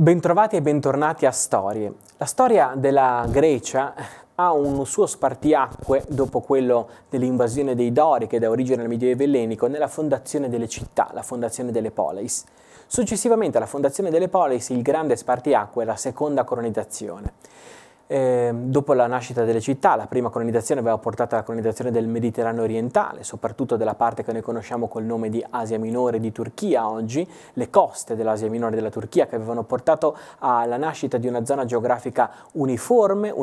Bentrovati e bentornati a Storie. La storia della Grecia ha un suo spartiacque dopo quello dell'invasione dei Dori, che dà origine al Medioevo ellenico, nella fondazione delle città, la fondazione delle poleis. Successivamente alla fondazione delle poleis il grande spartiacque è la seconda colonizzazione. Dopo la nascita delle città, la prima colonizzazione aveva portato alla colonizzazione del Mediterraneo orientale, soprattutto della parte che noi conosciamo col nome di Asia Minore, di Turchia oggi, le coste dell'Asia Minore della Turchia, che avevano portato alla nascita di una zona geografica uniforme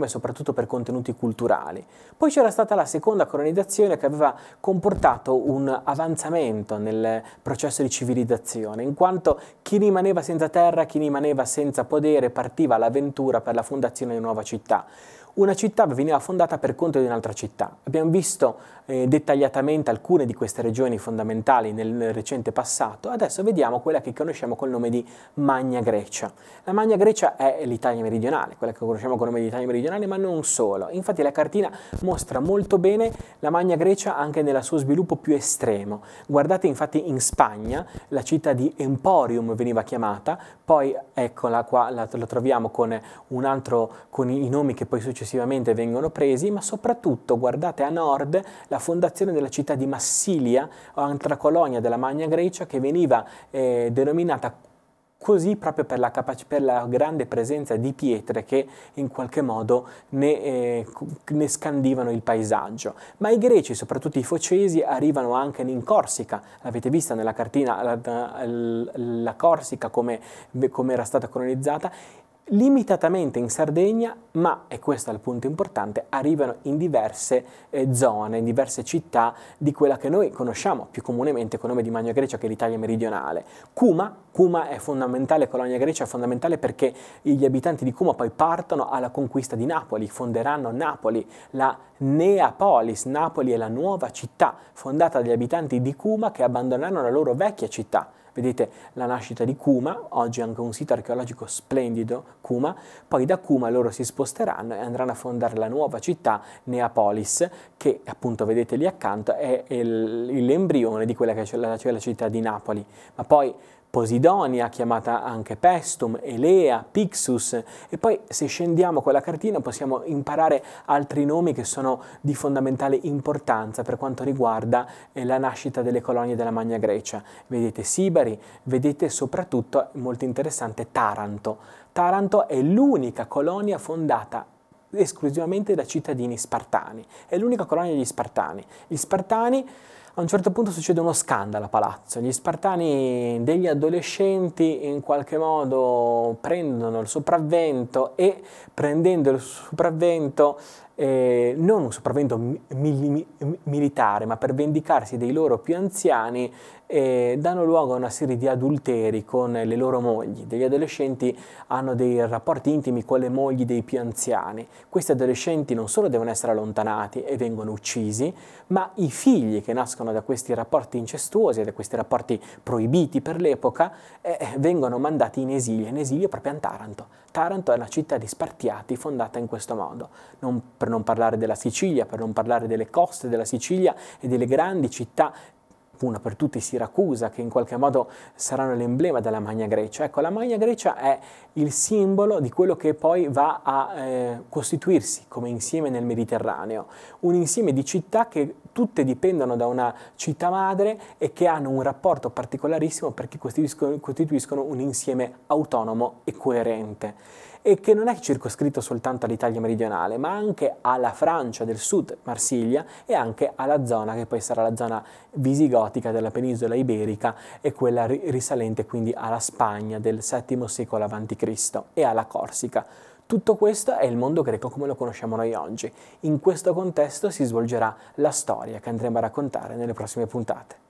soprattutto per contenuti culturali. Poi c'era stata la seconda colonizzazione che aveva comportato un avanzamento nel processo di civilizzazione, in quanto chi rimaneva senza terra, chi rimaneva senza podere, partiva all'avventura per la fondazione di nuova città. Una città veniva fondata per conto di un'altra città. Abbiamo visto dettagliatamente alcune di queste regioni fondamentali nel recente passato. Adesso vediamo quella che conosciamo col nome di Magna Grecia. La Magna Grecia è l'Italia meridionale, quella che conosciamo col nome di Italia meridionale, ma non solo. Infatti la cartina mostra molto bene la Magna Grecia anche nel suo sviluppo più estremo. Guardate infatti in Spagna, la città di Emporium veniva chiamata, poi eccola qua, la troviamo con un altro, con i nomi che poi successivamente vengono presi, ma soprattutto guardate a nord la fondazione della città di Massilia, altra colonia della Magna Grecia, che veniva denominata così proprio per la grande presenza di pietre che in qualche modo ne scandivano il paesaggio. Ma i greci, soprattutto i focesi, arrivano anche in Corsica. L'avete vista nella cartina la Corsica come era stata colonizzata, limitatamente in Sardegna, ma, e questo è il punto importante, arrivano in diverse zone, in diverse città di quella che noi conosciamo più comunemente con il nome di Magna Grecia, che è l'Italia meridionale. Cuma è fondamentale, colonia grecia è fondamentale perché gli abitanti di Cuma poi partono alla conquista di Napoli, fonderanno Napoli, la Neapolis. Napoli è la nuova città fondata dagli abitanti di Cuma che abbandonarono la loro vecchia città. Vedete la nascita di Cuma, oggi anche un sito archeologico splendido, Cuma, poi da Cuma loro si sposteranno e andranno a fondare la nuova città, Neapolis, che appunto vedete lì accanto è l'embrione di quella che è la città di Napoli. Ma poi Posidonia, chiamata anche Pestum, Elea, Pixus, e poi se scendiamo con la cartina possiamo imparare altri nomi che sono di fondamentale importanza per quanto riguarda la nascita delle colonie della Magna Grecia. Vedete Sibari, vedete soprattutto, molto interessante, Taranto. Taranto è l'unica colonia fondata esclusivamente da cittadini spartani, è l'unica colonia degli Spartani. Gli Spartani, a un certo punto succede uno scandalo a palazzo, gli Spartani, degli adolescenti, in qualche modo prendono il sopravvento e, prendendo il sopravvento, non un sopravvento militare, ma per vendicarsi dei loro più anziani, danno luogo a una serie di adulteri con le loro mogli. Degli adolescenti hanno dei rapporti intimi con le mogli dei più anziani. Questi adolescenti non solo devono essere allontanati e vengono uccisi, ma i figli che nascono da questi rapporti incestuosi, da questi rapporti proibiti per l'epoca, vengono mandati in esilio proprio a Taranto. Taranto è una città di spartiati fondata in questo modo, per non parlare della Sicilia, per non parlare delle coste della Sicilia e delle grandi città, una per tutte Siracusa, che in qualche modo saranno l'emblema della Magna Grecia. Ecco, la Magna Grecia è il simbolo di quello che poi va a costituirsi come insieme nel Mediterraneo, un insieme di città che tutte dipendono da una città madre e che hanno un rapporto particolarissimo perché costituiscono un insieme autonomo e coerente, e che non è circoscritto soltanto all'Italia meridionale, ma anche alla Francia del sud, Marsiglia, e anche alla zona che poi sarà la zona visigotica della penisola iberica e quella risalente quindi alla Spagna del VII secolo a.C. e alla Corsica. Tutto questo è il mondo greco come lo conosciamo noi oggi. In questo contesto si svolgerà la storia che andremo a raccontare nelle prossime puntate.